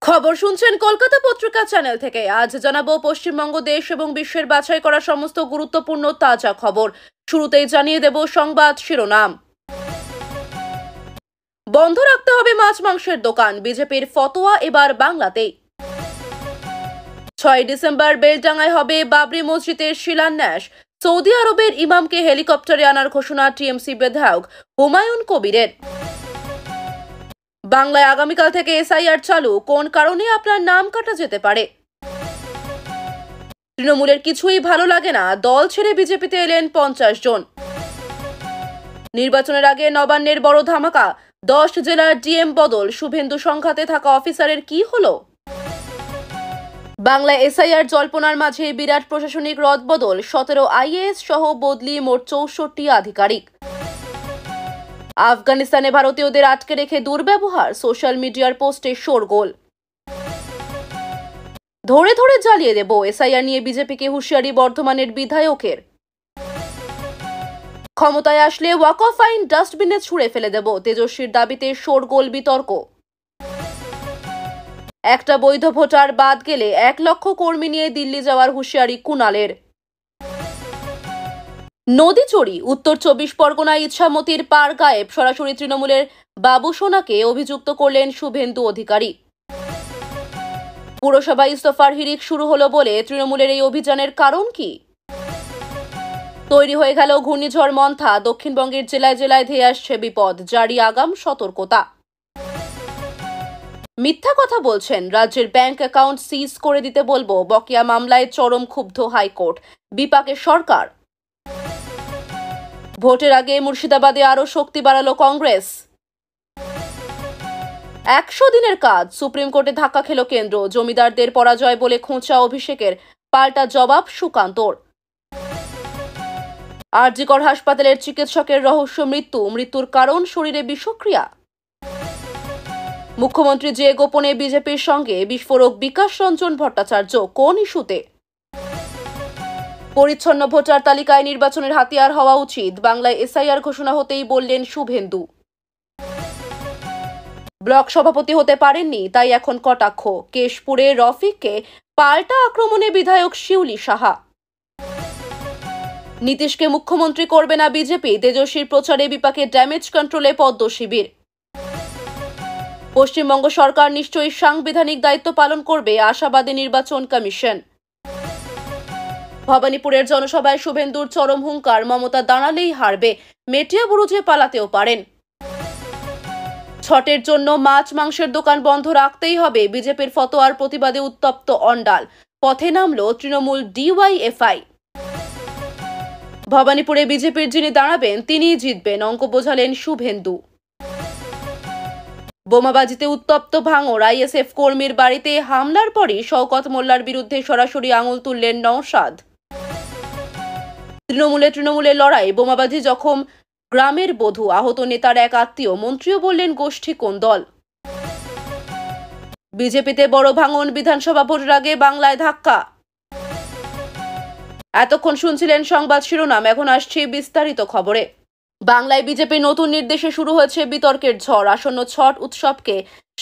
খবর শুনছেন কলকাতা পত্রিকা চ্যানেল থেকে। আজ জানাবো পশ্চিমবঙ্গ দেশ এবং বিশ্বের বাছাই করা সমস্ত গুরুত্বপূর্ণ তাজা খবর। শুরুতেই জানিয়ে দেব সংবাদ শিরোনাম। বন্ধ রাখতে হবে মাছ মাংসের দোকান, বিজেপির ফতোয়া এবার বাংলাতেই। 6 ডিসেম্বর বেলডাঙ্গায় হবে বাবরি মসজিদের শিলান্যাস। সৌদি আরবের ইমামকে হেলিকপ্টারে আনার ঘোষণা টিএমসি বিধায়ক হুমায়ুন কবিরের। বাংলায় আগামীকাল থেকে এসআইআর চালু, কোন কারণে আপনার নাম কাটা যেতে পারে। তৃণমূলের কিছুই ভালো লাগে না, দল ছেড়ে বিজেপিতে এলেন 50 জন। নির্বাচনের আগে নবান্নের বড় ধামাকা, 10 জেলার ডিএম বদল, শুভেন্দু সংঘাতে থাকা অফিসারের কি হলো। বাংলায় এসআইআর জল্পনার মাঝে বিরাট প্রশাসনিক রদবদল, 17 আইএএস সহ বদলি মোট 64 আধিকারিক। আফগানিস্তানে ভারতীয়দের আটকে রেখে দুর্ব্যবহার, সোশ্যাল মিডিয়ার পোস্টে শোরগোল। ধরে ধরে জ্বালিয়ে দেব, এসআইআর নিয়ে বিজেপিকে হুঁশিয়ারি বর্ধমানের বিধায়কের। ক্ষমতায় আসলে ওয়াকফ আইন ডাস্টবিনে ছুঁড়ে ফেলে দেব, তেজস্বীর দাবিতে শোরগোল বিতর্ক। একটা বৈধ ভোটার বাদ গেলে 1 লক্ষ কর্মী নিয়ে দিল্লি যাওয়ার হুঁশিয়ারি কুণালের। নদী চুরি, উত্তর 24 পরগনায় ইচ্ছামতির পার গায়েব, সরাসরি তৃণমূলের বাবু সোনাকে অভিযুক্ত করলেন শুভেন্দু অধিকারী। পুরসভা ইস্তফার হিড়িক শুরু হলো বলে তৃণমূলের এই অভিযানের কারণ কি। তৈরি হয়ে গেল ঘূর্ণিঝড় মন্থা, দক্ষিণবঙ্গের জেলায় জেলায় ধেয়ে আসছে বিপদ, জারি আগাম সতর্কতা। মিথ্যা কথা বলছেন, রাজ্যের ব্যাংক অ্যাকাউন্ট সিজ করে দিতে বলবো, বকেয়া মামলায় চরম ক্ষুব্ধ হাইকোর্ট, বিপাকে সরকার। ভোটের আগে মুর্শিদাবাদে আরো শক্তি বাড়ালো কংগ্রেস। 100 দিনের কাজ, সুপ্রিম কোর্টে ধাক্কা খেল কেন্দ্র, জমিদারদের পরাজয় বলে খোঁচা অভিষেকের, পাল্টা জবাব সুকান্তর। আরজিকর হাসপাতালের চিকিৎসকের রহস্য মৃত্যুর কারণ শরীরে বিষক্রিয়া। মুখ্যমন্ত্রী যে গোপনে বিজেপির সঙ্গে, বিস্ফোরক বিকাশ রঞ্জন ভট্টাচার্য কোন ইস্যুতে। পরিচ্ছন্ন ভোটার তালিকায় নির্বাচনের হাতিয়ার হওয়া উচিত, বাংলায় এসআইআর ঘোষণা হতেই বললেন শুভেন্দু। ব্লক সভাপতি হতে পারেননি, তাই এখন কটাক্ষ, কেশপুরে রফিককে পাল্টা আক্রমণে বিধায়ক শিউলি সাহা। নীতিশকে মুখ্যমন্ত্রী করবে না বিজেপি, তেজস্বীর প্রচারে বিপাকে ড্যামেজ কন্ট্রোলে পদ্ম শিবির। পশ্চিমবঙ্গ সরকার নিশ্চয়ই সাংবিধানিক দায়িত্ব পালন করবে, আশাবাদী নির্বাচন কমিশন। ভবানীপুরের জনসভায় শুভেন্দুর চরম হুঙ্কার, মমতা দাঁড়ালেই হারবে, মেটিয়া বুরুজে পালাতেও পারেন। ছটের জন্য মাছ মাংসের দোকান বন্ধ রাখতেই হবে, বিজেপির ফতোয়ার প্রতিবাদে উত্তপ্ত অন্ডাল, পথে নামল তৃণমূল ডিওয়াইএফআই। ভবানীপুরে বিজেপির যিনি দাঁড়াবেন তিনিই জিতবেন, অঙ্ক বোঝালেন শুভেন্দু। বোমাবাজিতে উত্তপ্ত ভাঙড়, আইএসএফ কর্মীর বাড়িতে হামলার পরই শওকত মোল্লার বিরুদ্ধে সরাসরি আঙুল তুললেন নওশাদ। তৃণমূলের লড়াই, বোমাবাজি জখম গ্রামের বধূ, আহত নেতার এক আত্মীয়, মন্ত্রীও বললেন গোষ্ঠী কোন দল। বিজেপিতে বড় ভাঙন, বিধানসভা ভোটের আগে বাংলায় ধাক্কা। এতক্ষণ শুনছিলেন সংবাদ শিরোনাম, এখন আসছে বিস্তারিত খবরে। বাংলায় বিজেপির নতুন নির্দেশে শুরু হয়েছে বিতর্কের ঝড়। আসন্ন ছট উৎসবকে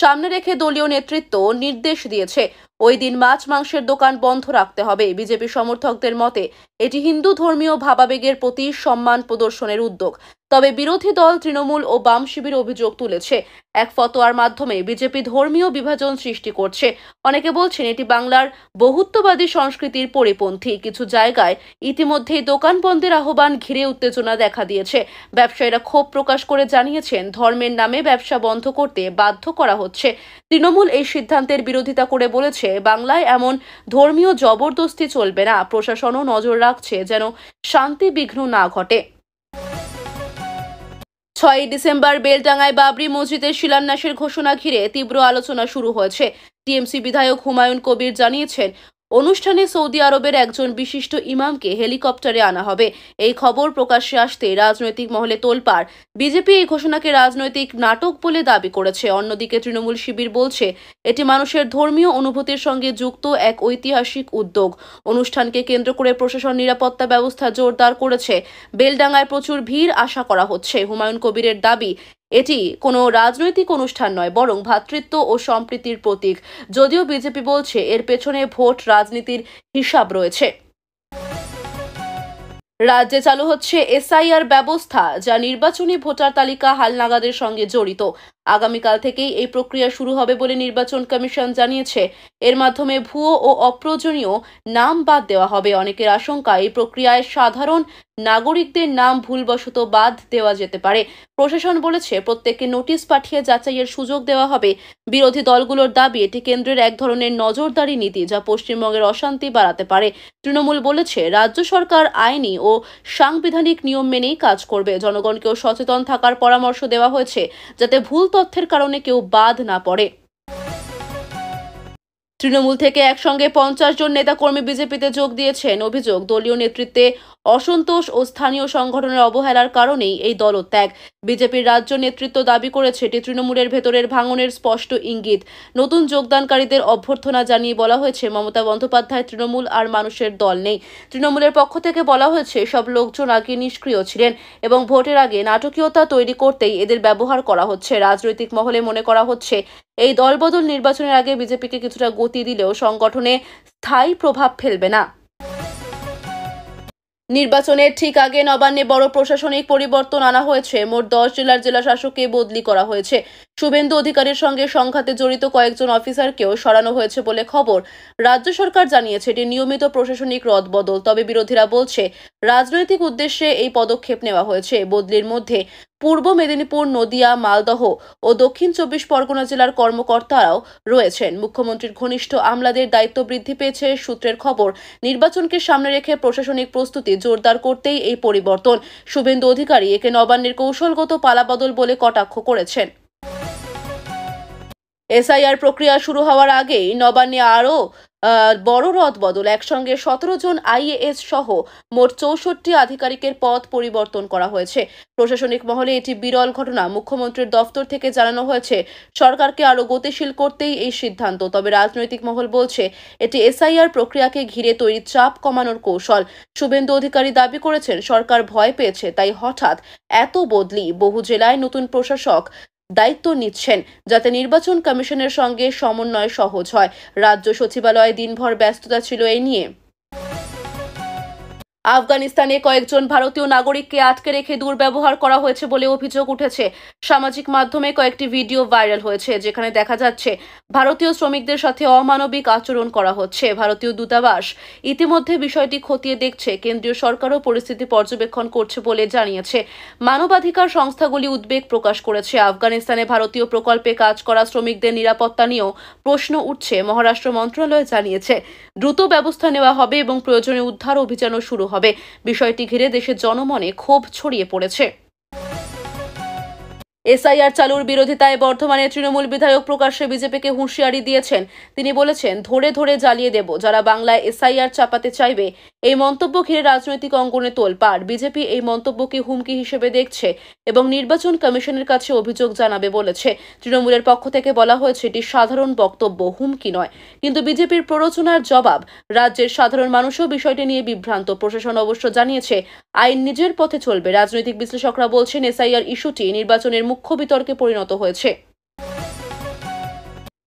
সামনে রেখে দলীয় নেতৃত্ব নির্দেশ দিয়েছে ওই দিন মাছ মাংসের দোকান বন্ধ রাখতে হবে। বিজেপি সমর্থকদের মতে এটি হিন্দু ধর্মীয় ভাবাবেগের প্রতি সম্মান প্রদর্শনের উদ্যোগ। তবে বিরোধী দল তৃণমূল ও বাম শিবির অভিযোগ তুলেছে, এক ফতোয়ার মাধ্যমে বিজেপি ধর্মীয় বিভাজন সৃষ্টি করছে। অনেকে বলছেন এটি বাংলার বহুত্ববাদী সংস্কৃতির পরিপন্থী। কিছু জায়গায় ইতিমধ্যেই দোকান বন্ধের আহ্বান ঘিরে উত্তেজনা দেখা দিয়েছে। ব্যবসায়ীরা ক্ষোভ প্রকাশ করে জানিয়েছেন, ধর্মের নামে ব্যবসা বন্ধ করতে বাধ্য করা হচ্ছে। তৃণমূল এই সিদ্ধান্তের বিরোধিতা করে বলেছে, বাংলায় এমন ধর্মীয় জবরদস্তি চলবে না। প্রশাসনও নজর রাখছে যেন শান্তি বিঘ্ন না ঘটে। 6 ডিসেম্বর বেলডাঙ্গায় বাবরি মসজিদের শিলান্যাসের ঘোষণা ঘিরে তীব্র আলোচনা শুরু হয়েছে। টিএমসি বিধায়ক হুমায়ুন কবির জানিয়েছেন, অনুষ্ঠানে সৌদি আরবের একজন বিশিষ্ট ইমামকে হেলিকপ্টারে আনা হবে। এই খবর প্রকাশ্যে আসতে রাজনৈতিক মহলে তোলপাড়। বিজেপি এই ঘোষণাকে রাজনৈতিক নাটক বলে দাবি করেছে। অন্যদিকে তৃণমূল শিবির বলছে, এটি মানুষের ধর্মীয় অনুভূতির সঙ্গে যুক্ত এক ঐতিহাসিক উদ্যোগ। অনুষ্ঠানকে কেন্দ্র করে প্রশাসন নিরাপত্তা ব্যবস্থা জোরদার করেছে। বেলডাঙ্গায় প্রচুর ভিড় আশা করা হচ্ছে। হুমায়ুন কবিরের দাবি, এটি কোনো রাজনৈতিক অনুষ্ঠান নয়, বরং ভ্রাতৃত্ব ও সম্প্রীতির প্রতীক। যদিও বিজেপি বলছে এর পেছনে ভোট রাজনীতির হিসাব রয়েছে। রাজ্যে চালু হচ্ছে এসআইআর ব্যবস্থা, যা নির্বাচনী ভোটার তালিকা হালনাগাদের সঙ্গে জড়িত। আগামীকাল থেকেই এই প্রক্রিয়া শুরু হবে বলে নির্বাচন কমিশন জানিয়েছে। এর মাধ্যমে ভুয়ো ও অপ্রয়োজনীয় নাম বাদ দেওয়া হবে। অনেকের আশঙ্কা, এই প্রক্রিয়ায় সাধারণ নাগরিকদের নাম ভুলবশত বাদ দেওয়া যেতে পারে। প্রশাসন বলেছে প্রত্যেককে নোটিশ পাঠিয়ে যাচাইয়ের সুযোগ দেওয়া হবে। বিরোধী দলগুলোর দাবি এটি কেন্দ্রের এক ধরনের নজরদারি নীতি, যা পশ্চিমবঙ্গের অশান্তি বাড়াতে পারে। তৃণমূল বলেছে রাজ্য সরকার আইনি ও সাংবিধানিক নিয়ম মেনেই কাজ করবে। জনগণকেও সচেতন থাকার পরামর্শ দেওয়া হয়েছে, যাতে ভুল তথ্যের কারণে কেউ বাদ না পড়ে। তৃণমূল থেকে একসঙ্গে 50 জন নেতাকর্মী বিজেপিতে যোগ দিয়েছেন। অভিযোগ, দলীয় নেতৃত্বে অসন্তোষ ও স্থানীয় সংগঠনের অবহেলার কারণেই এই দলত্যাগ। বিজেপির রাজ্য নেতৃত্ব দাবি করেছে এটি তৃণমূলের ভেতরের ভাঙনের স্পষ্ট ইঙ্গিত। নতুন যোগদানকারীদের অভ্যর্থনা জানিয়ে বলা হয়েছে, মমতা বন্দ্যোপাধ্যায় তৃণমূল আর মানুষের দল নেই। তৃণমূলের পক্ষ থেকে বলা হয়েছে সব লোকজন আগে নিষ্ক্রিয় ছিলেন এবং ভোটের আগে নাটকীয়তা তৈরি করতেই এদের ব্যবহার করা হচ্ছে। রাজনৈতিক মহলে মনে করা হচ্ছে এই দলবদল নির্বাচনের আগে বিজেপিকে কিছুটা গতি দিলেও সংগঠনে স্থায়ী প্রভাব ফেলবে না। নির্বাচনের ঠিক আগে নবান্নে বড় প্রশাসনিক পরিবর্তন আনা হয়েছে। মোট 10 জেলার জেলাশাসককে বদলি করা হয়েছে। শুভেন্দু অধিকারীর সঙ্গে সংঘাতে জড়িত কয়েকজন অফিসারকেও সরানো হয়েছে বলে খবর। রাজ্য সরকার জানিয়েছে এটি নিয়মিত প্রশাসনিক রদবদল। তবে বিরোধীরা বলছে রাজনৈতিক উদ্দেশ্যে এই পদক্ষেপ নেওয়া হয়েছে। বদলির মধ্যে পূর্ব মেদিনীপুর, নদিয়া, মালদহ ও দক্ষিণ 24 পরগনা জেলার কর্মকর্তারাও রয়েছেন। মুখ্যমন্ত্রীর ঘনিষ্ঠ আমলাদের দায়িত্ব বৃদ্ধি পেয়েছে। সূত্রের খবর, নির্বাচনকে সামনে রেখে প্রশাসনিক প্রস্তুতি জোরদার করতেই এই পরিবর্তন। শুভেন্দু অধিকারী একে নবান্নের কৌশলগত পালাবদল বলে কটাক্ষ করেছেন। এসআইআর প্রক্রিয়া শুরু হওয়ার আগেই নবান্নে আরও বড় রদবদল। একসঙ্গে 17 জন আইএএস সহ মোট 64 আধিকারিকের পদ পরিবর্তন করা হয়েছে। প্রশাসনিক মহলে এটি বিরল ঘটনা। মুখ্যমন্ত্রীর দফতর থেকে জানানো হয়েছে সরকারকে আরও গতিশীল করতেই এই সিদ্ধান্ত। তবে রাজনৈতিক মহল বলছে এটি এসআইআর প্রক্রিয়াকে ঘিরে তৈরি চাপ কমানোর কৌশল। শুভেন্দু অধিকারী দাবি করেছেন সরকার ভয় পেয়েছে, তাই হঠাৎ এত বদলি। বহু জেলায় নতুন প্রশাসক দায়িত্ব নিচ্ছেন, যাতে নির্বাচন কমিশনের সঙ্গে সমন্বয় সহজ হয়। রাজ্য সচিবালয়ে দিনভর ব্যস্ততা ছিল এই নিয়ে। আফগানিস্তানে কয়েকজন ভারতীয় নাগরিককে আটকে রেখে দুর্ব্যবহার করা হয়েছে বলে অভিযোগ উঠেছে। সামাজিক মাধ্যমে কয়েকটি ভিডিও ভাইরাল হয়েছে, যেখানে দেখা যাচ্ছে ভারতীয় শ্রমিকদের সাথে অমানবিক আচরণ করা হচ্ছে। ভারতীয় দূতাবাস ইতিমধ্যে বিষয়টি খতিয়ে দেখছে। কেন্দ্রীয় সরকারও পরিস্থিতি পর্যবেক্ষণ করছে বলে জানিয়েছে। মানবাধিকার সংস্থাগুলি উদ্বেগ প্রকাশ করেছে। আফগানিস্তানে ভারতীয় প্রকল্পে কাজ করা শ্রমিকদের নিরাপত্তা নিয়েও প্রশ্ন উঠছে। মহারাষ্ট্র মন্ত্রণালয় জানিয়েছে দ্রুত ব্যবস্থা নেওয়া হবে এবং প্রয়োজনে উদ্ধার অভিযানও শুরু হবে। বিষয়টি ঘিরে দেশের জনমনে ক্ষোভ ছড়িয়ে পড়েছে। এসআইআর চালুর বিরোধিতায় বর্ধমানে তৃণমূল বিধায়ক প্রকাশ্যে বিজেপিকে হুঁশিয়ারি দিয়েছেন। তিনি বলেছেন, ধরে ধরে জ্বালিয়ে দেব যারা বাংলায় এসআইআর চাপাতে চাইবে। এই মন্তব্য ঘিরে রাজনৈতিক অঙ্গনে তোলপাড়। বিজেপি এই মন্তব্যকে হুমকি হিসেবে দেখছে এবং নির্বাচন কমিশনের কাছে অভিযোগ জানাবে বলেছে। তৃণমূলের পক্ষ থেকে বলা হয়েছে এটি সাধারণ বক্তব্য, হুমকি নয়। কিন্তু বিজেপির প্ররোচনার জবাব। রাজ্যের সাধারণ মানুষও বিষয়টি নিয়ে বিভ্রান্ত। প্রশাসন অবশ্য জানিয়েছে আইন নিজের পথে চলবে। রাজনৈতিক বিশ্লেষকরা বলছেন এসআইআর ইস্যুটি নির্বাচনের মুখ্য বিতর্কে পরিণত হয়েছে।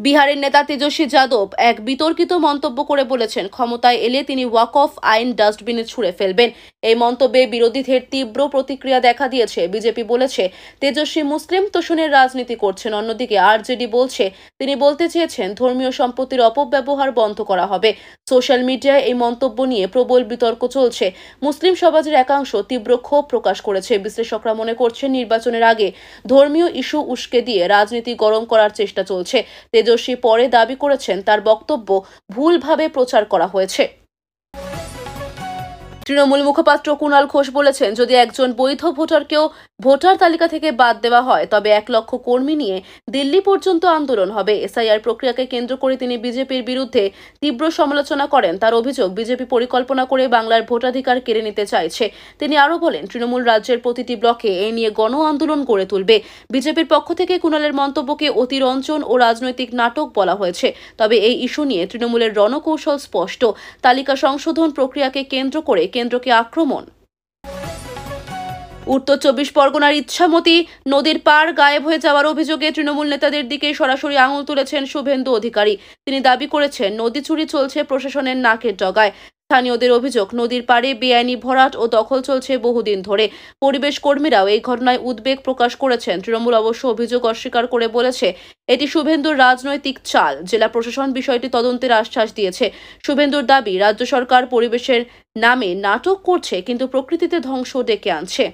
বিহারের নেতা তেজস্বী যাদব এক বিতর্কিত মন্তব্য করে বলেছেন ক্ষমতায় এলে তিনি ওয়াক অফ আইন ডাস্টবিনে ছুঁড়ে ফেলবেন। এই মন্তব্যে বিরোধীদের তীব্র প্রতিক্রিয়া দেখা দিয়েছে। বিজেপি বলেছে তেজস্বী মুসলিম তোষণের রাজনীতি করছেন। অন্যদিকে আরজেডি বলছে তিনি বলতে চেয়েছেন ধর্মীয় সম্পত্তির অপব্যবহার বন্ধ করা হবে। সোশ্যাল মিডিয়ায় এই মন্তব্য নিয়ে প্রবল বিতর্ক চলছে। মুসলিম সমাজের একাংশ তীব্র ক্ষোভ প্রকাশ করেছে। বিশ্লেষকরা মনে করছেন নির্বাচনের আগে ধর্মীয় ইস্যু উস্কে দিয়ে রাজনীতি গরম করার চেষ্টা চলছে। তেজস্বী পরে দাবি করেছেন তার বক্তব্য ভুলভাবে প্রচার করা হয়েছে। তৃণমূল মুখপাত্র কুণাল ঘোষ বলেছেন যদি একজন বৈধ ভোটারকেও ভোটার তালিকা থেকে বাদ দেওয়া হয় তবে 1 লক্ষ কর্মী নিয়ে দিল্লি পর্যন্ত আন্দোলন হবে। এসআইআর প্রক্রিয়াকে কেন্দ্র করে তিনি বিজেপির বিরুদ্ধে তীব্র সমালোচনা করেন। তার অভিযোগ বিজেপি পরিকল্পনা করে বাংলার ভোটাধিকার কেড়ে নিতে চাইছে। তিনি আরও বলেন তৃণমূল রাজ্যের প্রতিটি ব্লকে এই নিয়ে গণ আন্দোলন গড়ে তুলবে। বিজেপির পক্ষ থেকে কুণালের মন্তব্যকে অতিরঞ্জন ও রাজনৈতিক নাটক বলা হয়েছে। তবে এই ইস্যু নিয়ে তৃণমূলের রণকৌশল স্পষ্ট। তালিকা সংশোধন প্রক্রিয়াকে কেন্দ্র করে কেন্দ্রকে আক্রমণ। উত্তর চব্বিশ পরগনার ইচ্ছামতি নদীর পাড় গায়েব হয়ে যাওয়ার অভিযোগে তৃণমূল নেতাদের দিকে সরাসরি আঙুল তুলেছেন শুভেন্দু অধিকারী। তিনি দাবি করেছেন, নদী চুরি চলছে প্রশাসনের নাকের ডগায়। স্থানীয়দের অভিযোগ, নদীর পাড়ে বেআইনি ভরাট ও দখল চলছে বহুদিন ধরে। পরিবেশ কর্মীরাও এই ঘটনায় উদ্বেগ প্রকাশ করেছেন। তৃণমূল অবশ্য অভিযোগ অস্বীকার করে বলেছে, এটি শুভেন্দুর রাজনৈতিক চাল। জেলা প্রশাসন বিষয়টি তদন্তের আশ্বাস দিয়েছে। শুভেন্দুর দাবি, রাজ্য সরকার পরিবেশের নামে নাটক করছে, কিন্তু প্রকৃতিতে ধ্বংস ডেকে আনছে।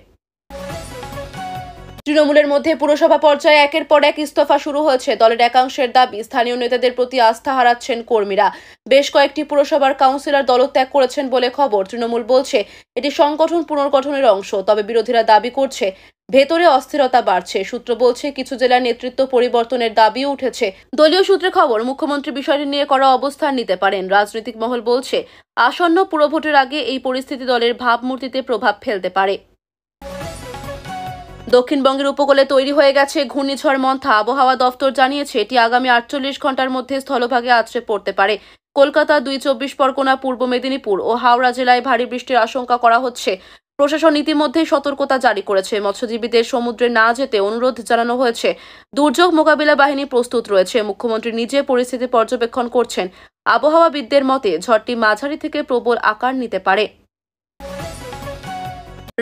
তৃণমূলের মধ্যে পুরসভা পর্যায়ে একের পর এক ইস্তফা শুরু হয়েছে। দলের একাংশের দাবি, স্থানীয় নেতাদের প্রতি আস্থা হারাচ্ছেন কর্মীরা। বেশ কয়েকটি পুরসভার কাউন্সিলর দলত্যাগ করেছেন বলে খবর। তৃণমূল বলছে এটি সংগঠন পুনর্গঠনের অংশ, তবে বিরোধীরা দাবি করছে ভেতরে অস্থিরতা বাড়ছে। সূত্র বলছে, কিছু জেলার নেতৃত্ব পরিবর্তনের দাবিও উঠেছে। দলীয় সূত্রে খবর, মুখ্যমন্ত্রী বিষয়টি নিয়ে কড়া অবস্থান নিতে পারেন। রাজনৈতিক মহল বলছে, আসন্ন পুরভোটের আগে এই পরিস্থিতি দলের ভাবমূর্তিতে প্রভাব ফেলতে পারে। দক্ষিণবঙ্গের উপকূলে তৈরি হয়ে গেছে ঘূর্ণিঝড় মন্থা। আবহাওয়া দফতর জানিয়েছে, এটি আগামী 48 ঘন্টার মধ্যে স্থলভাগে আছড়ে পড়তে পারে। কলকাতা, 24 পরগনা, পূর্ব মেদিনীপুর ও হাওড়া জেলায় ভারী বৃষ্টির আশঙ্কা করা হচ্ছে। প্রশাসন ইতিমধ্যেই সতর্কতা জারি করেছে। মৎস্যজীবীদের সমুদ্রে না যেতে অনুরোধ জানানো হয়েছে। দুর্যোগ মোকাবিলা বাহিনী প্রস্তুত রয়েছে। মুখ্যমন্ত্রী নিজে পরিস্থিতি পর্যবেক্ষণ করছেন। আবহাওয়াবিদদের মতে, ঝড়টি মাঝারি থেকে প্রবল আকার নিতে পারে।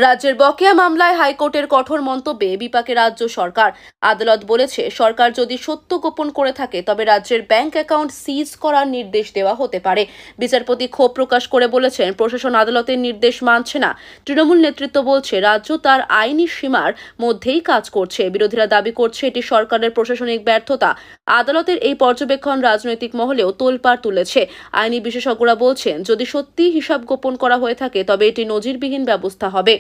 রাজ্যের বকেয়া মামলায় হাইকোর্টের কঠোর মন্তব্যে বিপাকে রাজ্য সরকার। আদালত বলেছে, সরকার যদি সত্য গোপন করে থাকে তবে রাজ্যের ব্যাংক অ্যাকাউন্ট সিজ করার নির্দেশ দেওয়া হতে পারে। বিচারপতি ক্ষোভ প্রকাশ করে বলেছেন, প্রশাসন আদালতের নির্দেশ মানছে না। তৃণমূল নেতৃত্ব বলছে, রাজ্য তার আইনি সীমার মধ্যেই কাজ করছে। বিরোধীরা দাবি করছে, এটি সরকারের প্রশাসনিক ব্যর্থতা। আদালতের এই পর্যবেক্ষণ রাজনৈতিক মহলেও তোলপাড় তুলেছে। আইনি বিশেষজ্ঞরা বলছেন, যদি সত্যি হিসাব গোপন করা হয়ে থাকে তবে এটি নজিরবিহীন ব্যবস্থা হবে।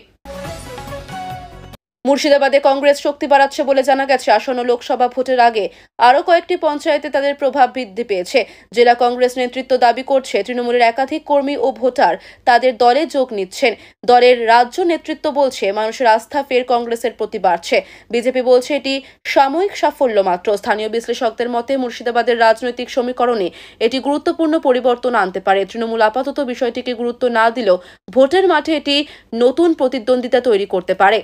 মুর্শিদাবাদে কংগ্রেস শক্তি বাড়াচ্ছে বলে জানা গেছে। আসন্ন লোকসভা ভোটের আগে আরও কয়েকটি পঞ্চায়েতে তাদের প্রভাব বৃদ্ধি পেয়েছে। জেলা কংগ্রেস নেতৃত্ব দাবি করছে, তৃণমূলের একাধিক কর্মী ও ভোটার তাদের দলে যোগ নিচ্ছেন। দলের রাজ্য নেতৃত্ব বলছে, মানুষের আস্থা ফের কংগ্রেসের প্রতি বাড়ছে। বিজেপি বলছে, এটি সাময়িক সাফল্য মাত্র। স্থানীয় বিশ্লেষকদের মতে, মুর্শিদাবাদের রাজনৈতিক সমীকরণে এটি গুরুত্বপূর্ণ পরিবর্তন আনতে পারে। তৃণমূল আপাতত বিষয়টিকে গুরুত্ব না দিলেও ভোটের মাঠে এটি নতুন প্রতিদ্বন্দ্বিতা তৈরি করতে পারে।